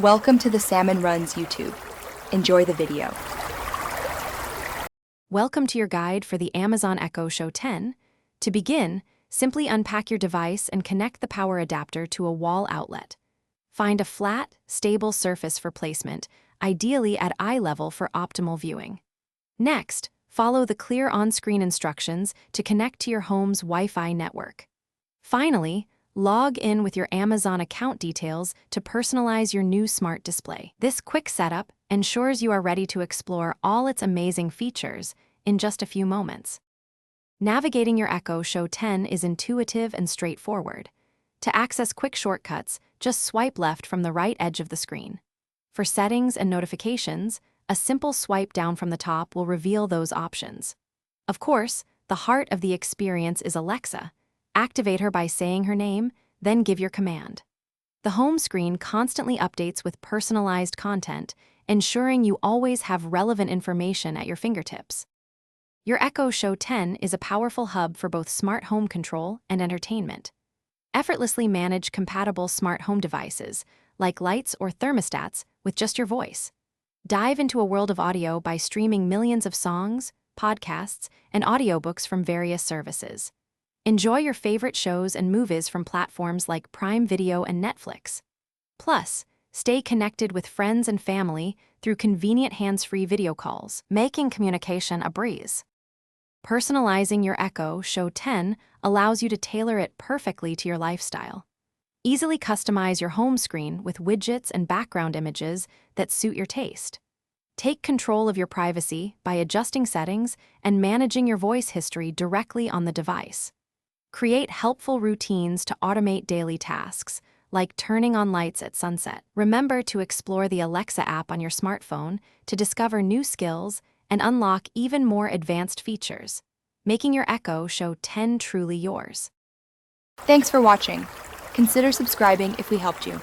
Welcome to the Salmon Runs YouTube. Enjoy the video. Welcome to your guide for the Amazon Echo Show 10. To begin, simply unpack your device and connect the power adapter to a wall outlet. Find a flat, stable surface for placement, ideally at eye level for optimal viewing. Next, follow the clear on-screen instructions to connect to your home's Wi-Fi network. Finally, log in with your Amazon account details to personalize your new smart display. This quick setup ensures you are ready to explore all its amazing features in just a few moments. Navigating your Echo Show 10 is intuitive and straightforward. To access quick shortcuts, just swipe left from the right edge of the screen. For settings and notifications, a simple swipe down from the top will reveal those options. Of course, the heart of the experience is Alexa. Activate her by saying her name, then give your command. The home screen constantly updates with personalized content, ensuring you always have relevant information at your fingertips. Your Echo Show 10 is a powerful hub for both smart home control and entertainment. Effortlessly manage compatible smart home devices, like lights or thermostats, with just your voice. Dive into a world of audio by streaming millions of songs, podcasts, and audiobooks from various services. Enjoy your favorite shows and movies from platforms like Prime Video and Netflix. Plus, stay connected with friends and family through convenient hands-free video calls, making communication a breeze. Personalizing your Echo Show 10 allows you to tailor it perfectly to your lifestyle. Easily customize your home screen with widgets and background images that suit your taste. Take control of your privacy by adjusting settings and managing your voice history directly on the device. Create helpful routines to automate daily tasks, like turning on lights at sunset. Remember to explore the Alexa app on your smartphone to discover new skills and unlock even more advanced features, making your Echo Show 10 truly yours. Thanks for watching. Consider subscribing if we helped you.